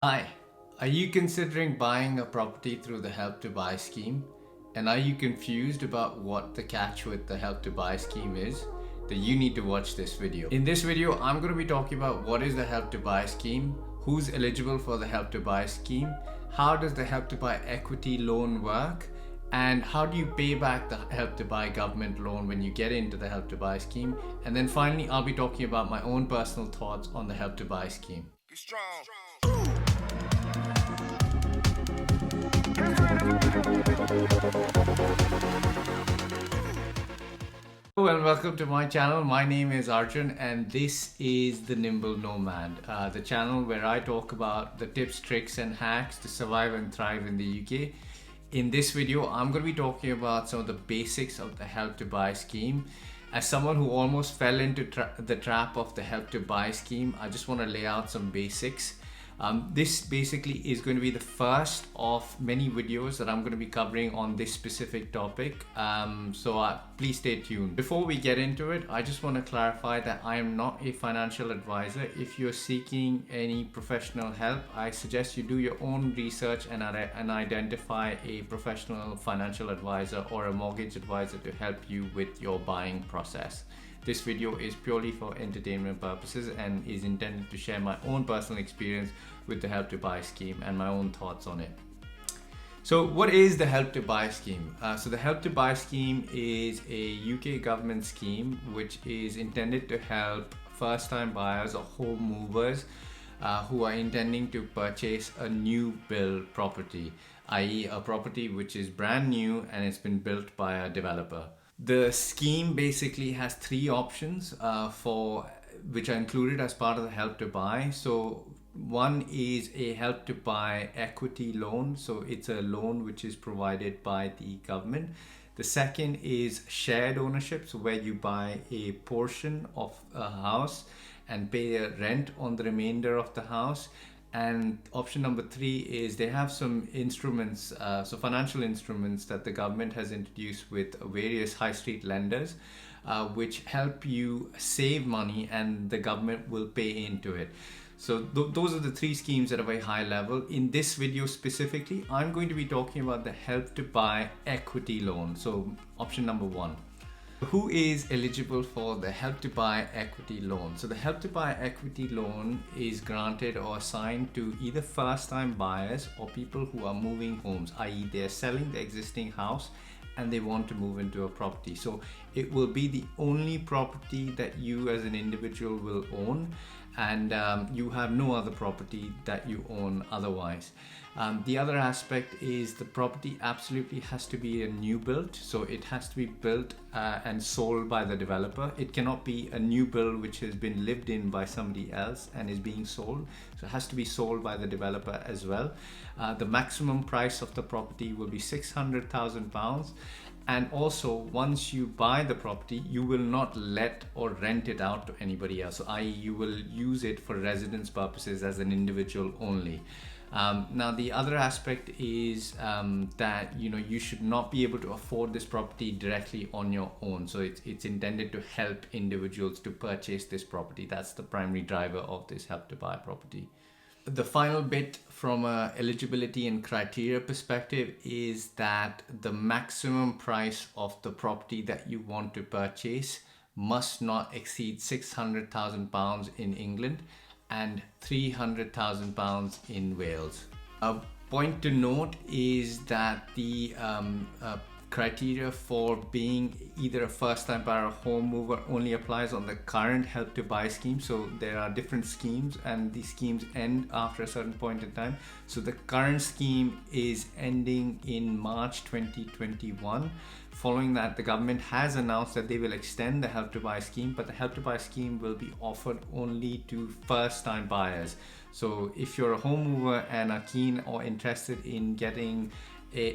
Hi, are you considering buying a property through the Help to Buy scheme? And are you confused about what the catch with the Help to Buy scheme is? Then you need to watch this video. In this video, I'm going to be talking about what is the Help to Buy scheme, who's eligible for the Help to Buy scheme, how does the Help to Buy equity loan work, and how do you pay back the Help to Buy government loan when you get into the Help to Buy scheme. And then finally, I'll be talking about my own personal thoughts on the Help to Buy scheme. Get strong. Hello and welcome to my channel. My name is Arjun and this is the Nimble Nomad, the channel where I talk about the tips, tricks and hacks to survive and thrive in the UK. In this video, I'm going to be talking about some of the basics of the Help to Buy scheme. As someone who almost fell into the trap of the Help to Buy scheme, I just want to lay out some basics. This basically is going to be the first of many videos that I'm going to be covering on this specific topic. Please stay tuned. Before we get into it, I just want to clarify that I am not a financial advisor. If you're seeking any professional help, I suggest you do your own research and identify a professional financial advisor or a mortgage advisor to help you with your buying process. This video is purely for entertainment purposes and is intended to share my own personal experience with the Help to Buy scheme and my own thoughts on it. So what is the Help to Buy scheme? So the Help to Buy scheme is a UK government scheme which is intended to help first-time buyers or home movers who are intending to purchase a new build property, i.e. a property which is brand new and it's been built by a developer. The scheme basically has three options which are included as part of the Help to Buy. So one is a Help to Buy equity loan. So it's a loan which is provided by the government. The second is shared ownership, so where you buy a portion of a house and pay a rent on the remainder of the house. And option number three is they have some instruments, so financial instruments that the government has introduced with various high street lenders, which help you save money and the government will pay into it. So those are the three schemes at a very high level. In this video specifically, I'm going to be talking about the Help to Buy equity loan. So option number one. Who is eligible for the Help to Buy equity loan? So the Help to Buy equity loan is granted or assigned to either first-time buyers or people who are moving homes, i.e. they're selling the existing house and they want to move into a property. So it will be the only property that you as an individual will own, and you have no other property that you own otherwise. The other aspect is the property absolutely has to be a new build, so it has to be built and sold by the developer. It cannot be a new build which has been lived in by somebody else and is being sold, so it has to be sold by the developer as well. The maximum price of the property will be £600,000. And also, once you buy the property, you will not let or rent it out to anybody else, i.e. you will use it for residence purposes as an individual only. Now the other aspect is that you should not be able to afford this property directly on your own. So it's intended to help individuals to purchase this property. That's the primary driver of this Help to Buy property. The final bit from a eligibility and criteria perspective is that the maximum price of the property that you want to purchase must not exceed £600,000 in England and £300,000 in Wales. A point to note is that the criteria for being either a first-time buyer or home mover only applies on the current Help to Buy scheme. So there are different schemes and these schemes end after a certain point in time. So the current scheme is ending in March 2021. Following that, the government has announced that they will extend the Help to Buy scheme, but the Help to Buy scheme will be offered only to first-time buyers. So if you're a home mover and are keen or interested in getting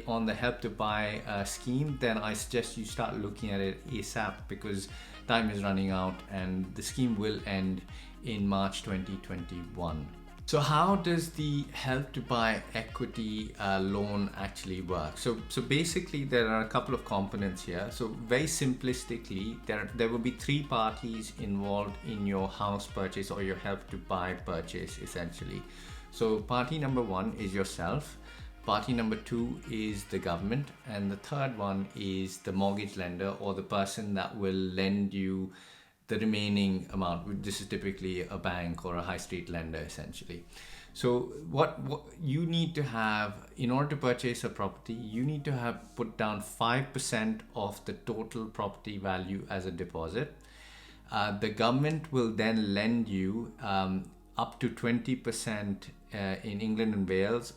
on the Help to Buy scheme, then I suggest you start looking at it ASAP because time is running out and the scheme will end in March 2021. So how does the Help to Buy equity loan actually work? So basically there are a couple of components here. So very simplistically, there will be three parties involved in your house purchase or your Help to Buy purchase essentially. So party number one is yourself, party number two is the government, and the third one is the mortgage lender or the person that will lend you the remaining amount. This is typically a bank or a high street lender essentially. So what you need to have in order to purchase a property, you need to have put down 5% of the total property value as a deposit. The government will then lend you up to 20% in England and Wales,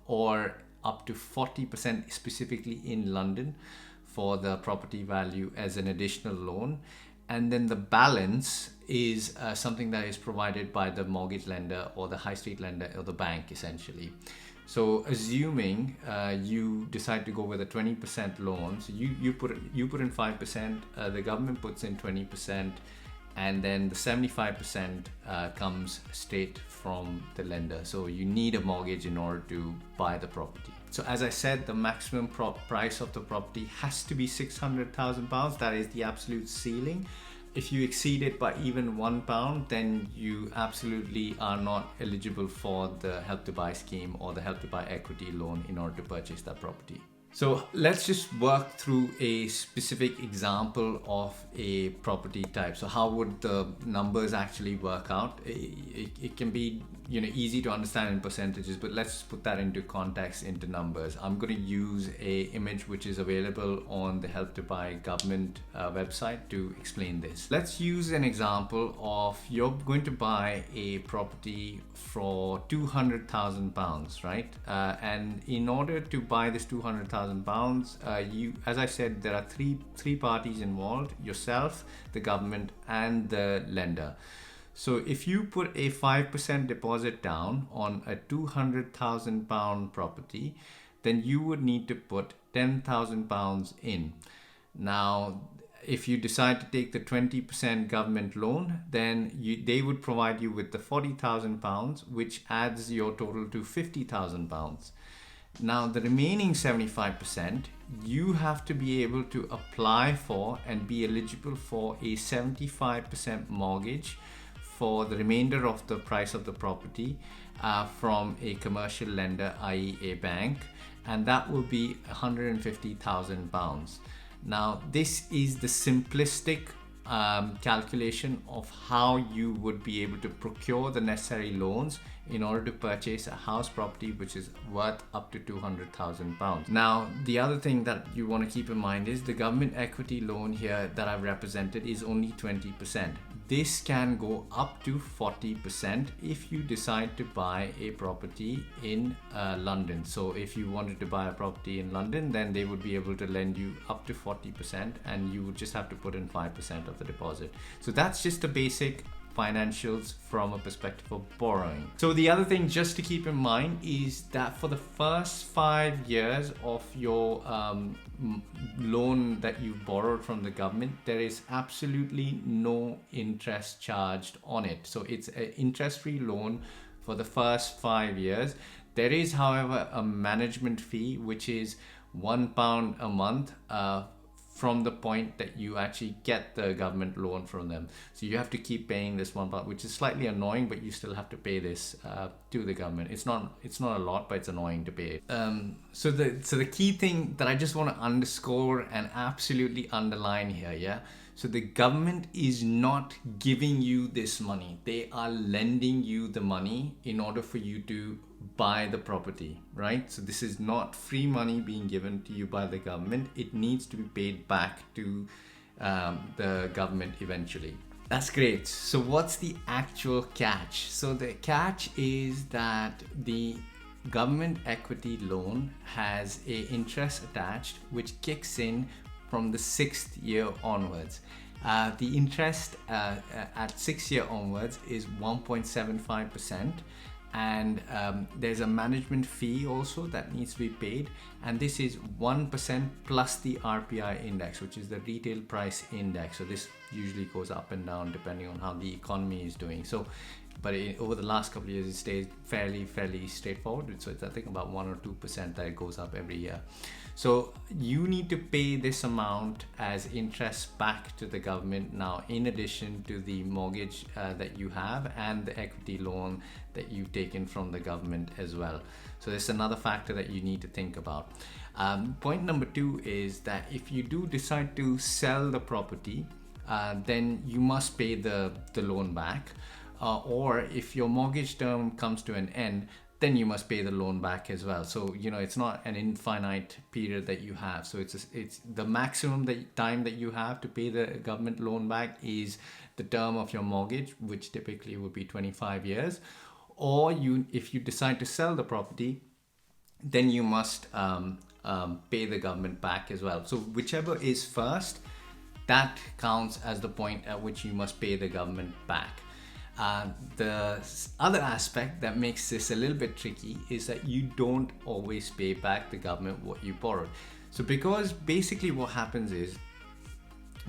or up to 40% specifically in London for the property value as an additional loan. And then the balance is something that is provided by the mortgage lender or the high street lender or the bank essentially. So assuming you decide to go with a 20% loan, so you put in 5%, the government puts in 20%, and then the 75% comes straight from the lender. So you need a mortgage in order to buy the property. So as I said, the maximum price of the property has to be £600,000. That is the absolute ceiling. If you exceed it by even £1, then you absolutely are not eligible for the Help to Buy scheme or the Help to Buy equity loan in order to purchase that property. So let's just work through a specific example of a property type. So how would the numbers actually work out? It can be easy to understand in percentages, but let's put that into context, into numbers. I'm going to use a image which is available on the Help to Buy Government website to explain this. Let's use an example of you're going to buy a property for £200,000, right? And in order to buy this £200,000, as I said, there are three parties involved: yourself, the government, and the lender. So if you put a 5% deposit down on a £200,000 property, then you would need to put £10,000 in. Now, if you decide to take the 20% government loan, then they would provide you with the £40,000, which adds your total to £50,000. Now, the remaining 75%, you have to be able to apply for and be eligible for a 75% mortgage for the remainder of the price of the property from a commercial lender, i.e. a bank, and that will be £150,000. Now, this is the simplistic calculation of how you would be able to procure the necessary loans in order to purchase a house property which is worth up to £200,000. Now, the other thing that you want to keep in mind is the government equity loan here that I've represented is only 20%. This can go up to 40% if you decide to buy a property in London. So if you wanted to buy a property in London, then they would be able to lend you up to 40%, and you would just have to put in 5% of the deposit. So that's just the basic financials from a perspective of borrowing. So the other thing just to keep in mind is that for the first 5 years of your loan that you borrowed from the government, there is absolutely no interest charged on it. So it's an interest-free loan for the first 5 years. There is, however, a management fee which is £1 a month from the point that you actually get the government loan from them. So you have to keep paying this £1, which is slightly annoying, but you still have to pay this to the government. It's not a lot, but it's annoying to pay. So the key thing that I just want to underscore and absolutely underline here, yeah. So the government is not giving you this money. They are lending you the money in order for you to buy the property, right? So this is not free money being given to you by the government. It needs to be paid back to the government eventually. That's great. So what's the actual catch? So the catch is that the government equity loan has an interest attached which kicks in from the 6th year onwards. The interest at 6th year onwards is 1.75%. And there's a management fee also that needs to be paid, and this is 1% plus the RPI index, which is the retail price index. So this usually goes up and down depending on how the economy is doing. So but over the last couple of years, it stays fairly straightforward. So it's, I think, about 1 or 2% that it goes up every year. So you need to pay this amount as interest back to the government now, in addition to the mortgage that you have and the equity loan that you've taken from the government as well. So there's another factor that you need to think about. Point number 2 is that if you do decide to sell the property, then you must pay the loan back. Or if your mortgage term comes to an end, then you must pay the loan back as well. So, you know, it's not an infinite period that you have. So it's the maximum time that you have to pay the government loan back is the term of your mortgage, which typically would be 25 years. Or if you decide to sell the property, then you must pay the government back as well. So whichever is first, that counts as the point at which you must pay the government back. The other aspect that makes this a little bit tricky is that you don't always pay back the government what you borrowed. So because basically what happens is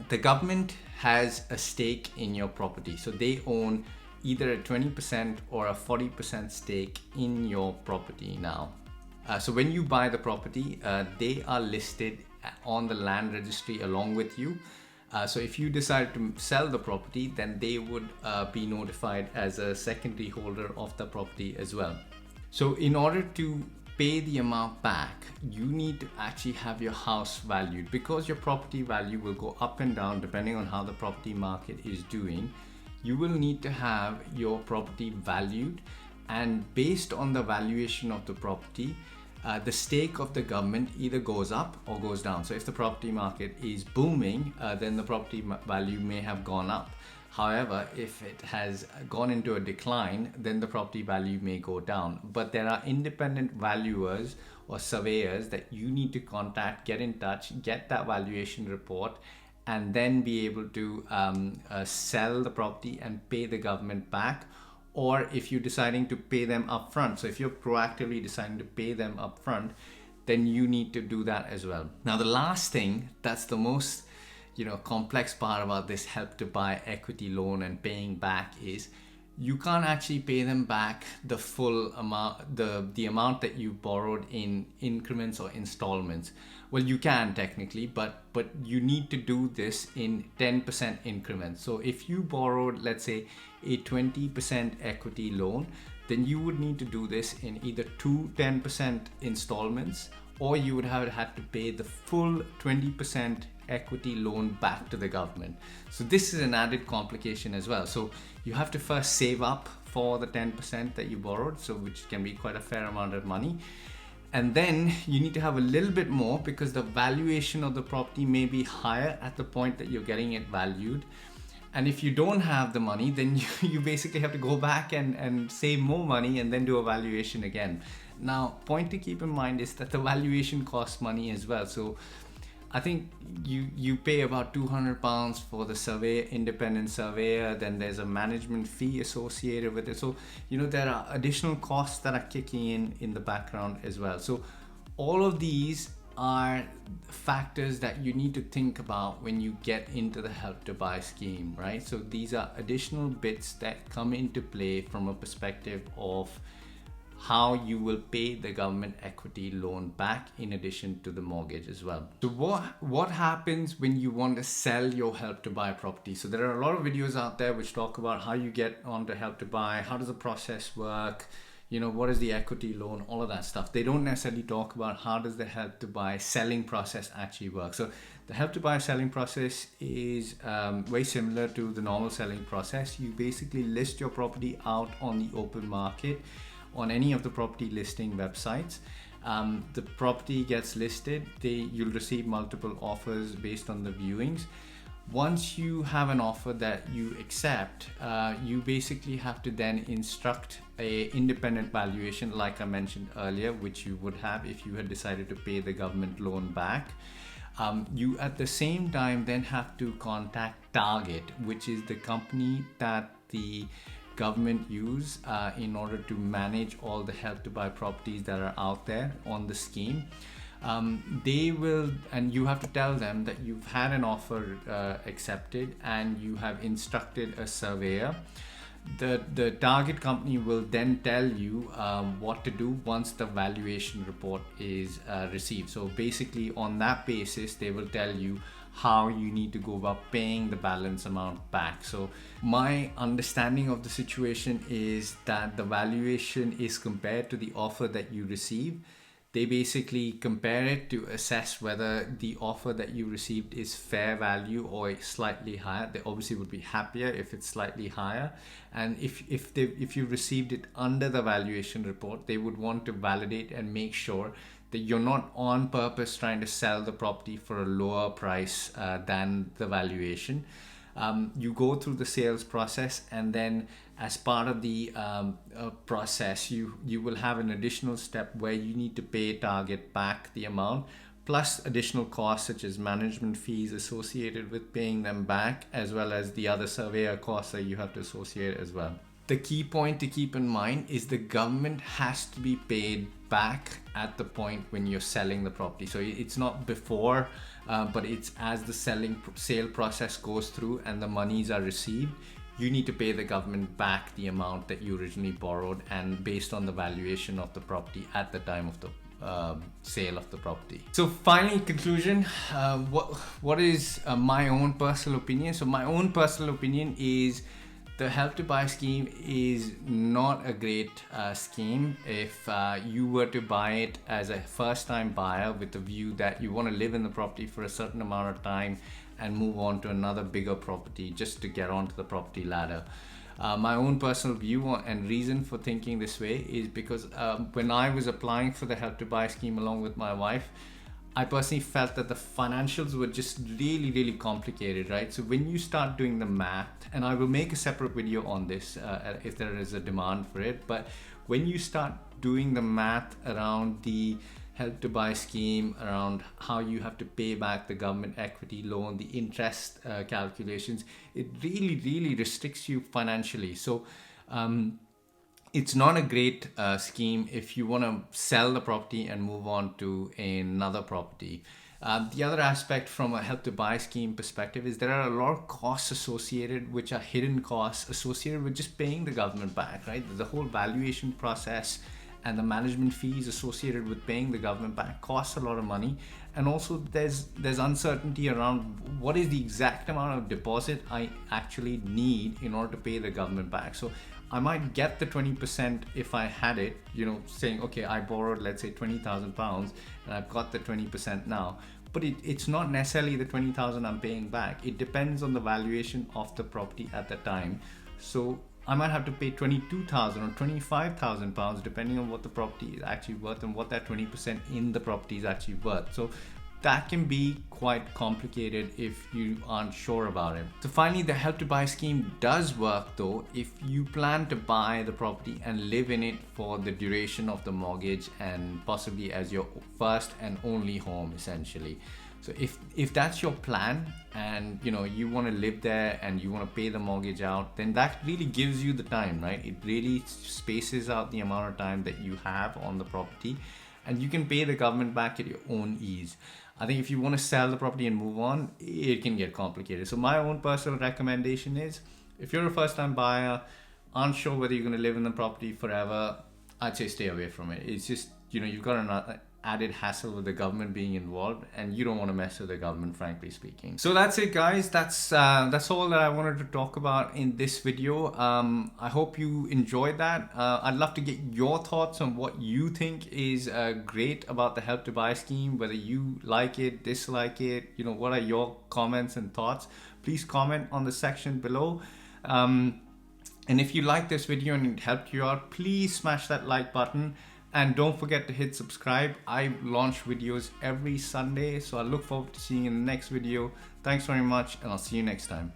the government has a stake in your property. So they own either a 20% or a 40% stake in your property now. So when you buy the property, they are listed on the land registry along with you. So if you decide to sell the property, then they would be notified as a secondary holder of the property as well. So in order to pay the amount back, you need to actually have your house valued, because your property value will go up and down depending on how the property market is doing. You will need to have your property valued, and based on the valuation of the property, the stake of the government either goes up or goes down. So if the property market is booming, then the property value may have gone up. However, if it has gone into a decline, then the property value may go down. But there are independent valuers or surveyors that you need to contact, get in touch, get that valuation report, and then be able to sell the property and pay the government back. Or if you're deciding to pay them upfront, so if you're proactively deciding to pay them upfront, then you need to do that as well. Now, the last thing that's the most complex part about this Help to Buy equity loan and paying back is you can't actually pay them back the full amount, the amount that you borrowed in increments or installments. Well, you can technically, but you need to do this in 10% increments. So if you borrowed, let's say, a 20% equity loan, then you would need to do this in either 2 10% installments, or you would have had to pay the full 20% equity loan back to the government. So this is an added complication as well. So you have to first save up for the 10% that you borrowed, so which can be quite a fair amount of money. And then you need to have a little bit more, because the valuation of the property may be higher at the point that you're getting it valued. And if you don't have the money, then you basically have to go back and save more money and then do a valuation again. Now, point to keep in mind is that the valuation costs money as well. So I think you pay about £200 for the independent surveyor, then there's a management fee associated with it. So, there are additional costs that are kicking in the background as well. So all of these are factors that you need to think about when you get into the Help to Buy scheme, right? So these are additional bits that come into play from a perspective of how you will pay the government equity loan back in addition to the mortgage as well. So what happens when you want to sell your Help to Buy property? So there are a lot of videos out there which talk about how you get onto Help to Buy, how does the process work, what is the equity loan, all of that stuff. They don't necessarily talk about how does the Help to Buy selling process actually work. So the Help to Buy selling process is very similar to the normal selling process. You basically list your property out on the open market on any of the property listing websites. The property gets listed, you'll receive multiple offers based on the viewings. Once you have an offer that you accept, you basically have to then instruct a independent valuation, like I mentioned earlier, which you would have if you had decided to pay the government loan back. You at the same time then have to contact Target, which is the company that the government use in order to manage all the Help to Buy properties that are out there on the scheme. They will, and you have to tell them that you've had an offer accepted and you have instructed a surveyor. The target company will then tell you what to do once the valuation report is received. So basically on that basis they will tell you how you need to go about paying the balance amount back. So my understanding of the situation is that the valuation is compared to the offer that you receive. They basically compare it to assess whether the offer that you received is fair value or slightly higher. They obviously would be happier if it's slightly higher. And if you received it under the valuation report, they would want to validate and make sure that you're not on purpose trying to sell the property for a lower price than the valuation. You go through the sales process, and then as part of the process you will have an additional step where you need to pay target back the amount plus additional costs such as management fees associated with paying them back, as well as the other surveyor costs that you have to associate as well. The key point to keep in mind is the government has to be paid back at the point when you're selling the property. So it's not before, but it's as the sale process goes through and the monies are received, you need to pay the government back the amount that you originally borrowed and based on the valuation of the property at the time of the sale of the property. So finally, conclusion, what is my own personal opinion? So my own personal opinion is the Help to Buy scheme is not a great scheme if you were to buy it as a first-time buyer with the view that you want to live in the property for a certain amount of time and move on to another bigger property just to get onto the property ladder. My own personal view and reason for thinking this way is because when I was applying for the Help to Buy scheme along with my wife, I personally felt that the financials were just really complicated, right? So when you start doing the math, and I will make a separate video on this if there is a demand for it, but when you start doing the math around the Help to Buy scheme, around how you have to pay back the government equity loan, the interest calculations, it really restricts you financially. So it's not a great scheme if you want to sell the property and move on to another property. The other aspect from a Help to Buy scheme perspective is there are a lot of costs associated, which are hidden costs associated with just paying the government back, right? The whole valuation process and the management fees associated with paying the government back costs a lot of money. And also there's uncertainty around what is the exact amount of deposit I actually need in order to pay the government back. So I might get the 20% if I had it, saying, okay, I borrowed, let's say £20,000 and I've got the 20% now. But it's not necessarily the 20,000 I'm paying back. It depends on the valuation of the property at the time. So I might have to pay 22,000 or 25,000 pounds depending on what the property is actually worth and what that 20% in the property is actually worth. So that can be quite complicated if you aren't sure about it. So finally, the Help to Buy scheme does work though if you plan to buy the property and live in it for the duration of the mortgage and possibly as your first and only home essentially. So if that's your plan and you want to live there and you want to pay the mortgage out, then that really gives you the time, right? It really spaces out the amount of time that you have on the property and you can pay the government back at your own ease. I think if you want to sell the property and move on, it can get complicated. So my own personal recommendation is if you're a first-time buyer, aren't sure whether you're going to live in the property forever, I'd say stay away from it. It's just, you've got an added hassle with the government being involved and you don't want to mess with the government, frankly speaking. So that's it, guys. That's all that I wanted to talk about in this video. I hope you enjoyed that. I'd love to get your thoughts on what you think is great about the Help to Buy scheme, whether you like it, dislike it, what are your comments and thoughts. Please comment on the section below. And if you like this video and it helped you out, please smash that like button. And don't forget to hit subscribe. I launch videos every Sunday, so I look forward to seeing you in the next video. Thanks very much, and I'll see you next time.